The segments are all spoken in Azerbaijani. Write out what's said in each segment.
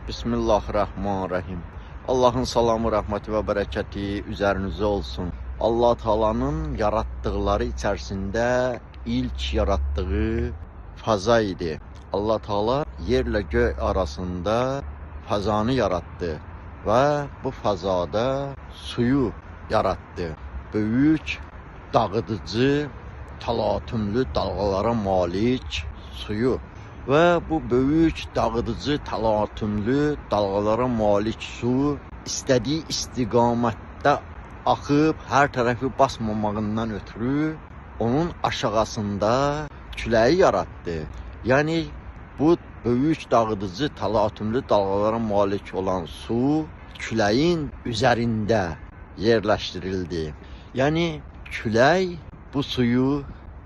Bismillahirrahmanirrahim. Allah'ın salamı, rahmeti ve bereketi üzerinize olsun. Allah Teala'nın yarattıkları içerisinde ilk yarattığı faza idi. Allah Teala yerle gök arasında fazanı yarattı ve bu fazada suyu yarattı. Büyük, dağıtıcı, talatümlü dalgalara malik suyu. Ve bu büyük, dağıtıcı, talatümlü dalgalara malik su istediği istiqamette akıp her tarafı basmamağından ötürü onun aşağısında küleyi yarattı. Yani bu büyük, dağıtıcı, talatümlü dalgalara malik olan su küleyin üzerinde yerleştirildi. Yani küley bu suyu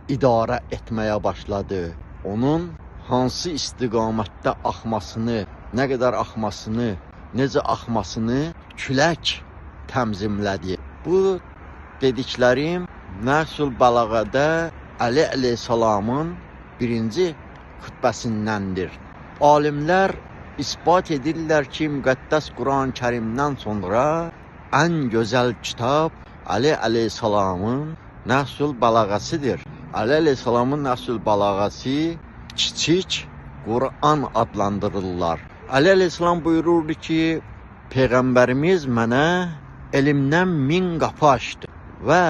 idare etmeye başladı. Onun hansı istiqamətdə axmasını, nə qədər axmasını, necə axmasını külək təmzimlədi. Bu dediklərim Nəhsul Bəlağədə Əli əleyhissalamın birinci xütbəsindəndir. Alimlər isbat edirlər ki, müqəddəs Quran-ı Kərimdən sonra ən gözəl kitab Əli əleyhissalamın Nəhsul Bəlağəsidir. Əli əleyhissalamın Nəhsul Bəlağəsi kiçik Kur'an adlandırırlar. Ali Aleyhisselam buyururdu ki, Peygamberimiz mənə elimdən 1000 qapı açtı ve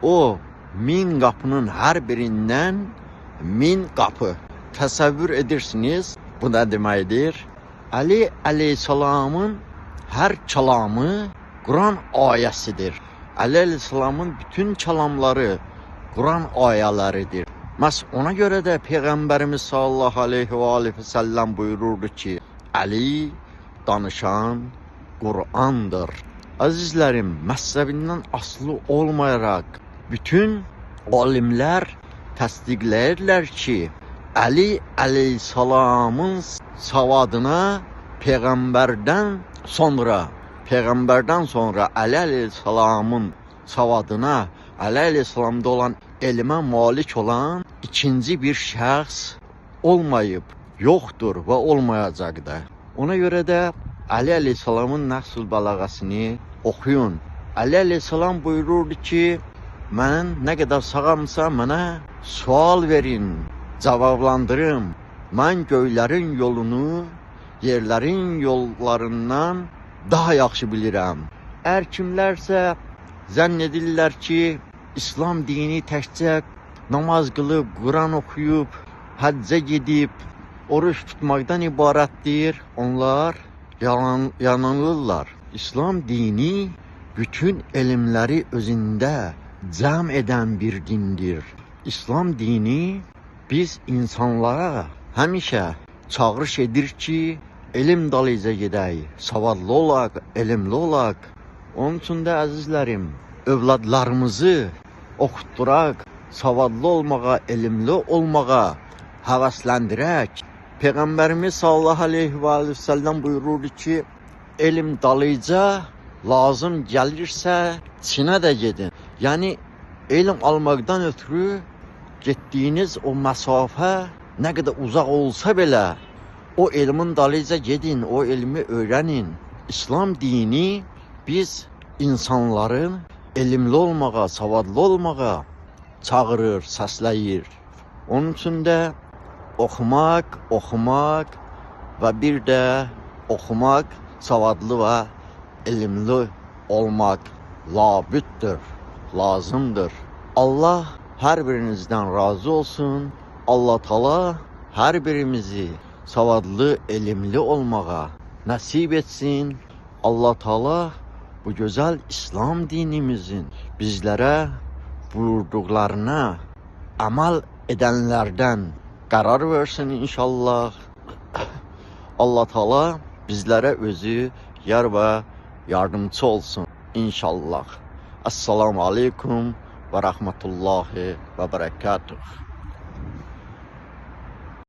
o 1000 qapının her birinden 1000 qapı. Təsəvvür edirsiniz, bu ne deməkdir? Ali Aleyhisselamın her kelamı Kur'an ayəsidir. Ali Aleyhisselamın bütün kelamları Kur'an ayələridir. Mas ona göre de Peygamberimiz sallallahu aleyhi ve sellem buyururdu ki, Ali danışan Kur'an'dır. Azizlerim, mezhebinden aslı olmayarak bütün alimler tasdikləyirlər ki, Ali aleyhisselamın savadına Peygamberden sonra Ali aleyhisselamın savadına Ali aleyhisselamda olan elmə malik olan ikinci bir şəxs olmayıb, yoxdur və olmayacaq da. Ona görə də Ali əleyhissalamın Nəhsul Bəlağəsini oxuyun. Ali əleyhissalam buyururdu ki, mən nə qədər sağamsa mənə sual verin, cavablandırım. Mən göylərin yolunu yerlərin yollarından daha yaxşı bilirəm. Əgər kimlərsə zənn edirlər ki, İslam dini təkcə namaz qılıb, Quran oxuyub, həccə gedib, oruç tutmaqdan ibarətdir. Onlar yanılırlar. İslam dini bütün elmləri özündə cəm edən bir dindir. İslam dini biz insanlara həmişə çağırış edir ki, elm dalıca gedək, savadlı olaq, elmli olaq. Onun üçün də əzizlərim, övladlarımızı oxutturaq, savadlı olmağa, elmli olmağa həvəsləndirək. Peygamberimiz sallallahu aleyhi ve sellem buyururdu ki, elm dalıca lazım gəlirsə Çinə də gedin. Yani elm almaqdan ötürü getdiyiniz o məsafə nə qədər uzaq olsa belə o elmin dalıca gedin, o elmi öyrənin. İslam dini biz insanların elmli olmağa, savadlı olmağa çağırır, səsləyir. Onun üçün də oxumaq və bir də oxumaq, savadlı və elmli olmaq labüddür, lazımdır. Allah hər birinizdən razı olsun. Allah Teala hər birimizi savadlı, elmli olmağa nəsib etsin. Allah Teala bu güzel İslam dinimizin bizlere buyurduqlarına amal edenlerden karar versin inşallah. Allah Teala bizlere özü yar ve yardımcı olsun inşallah. Esselamu aleyküm ve rahmetullahi ve berekatuhu.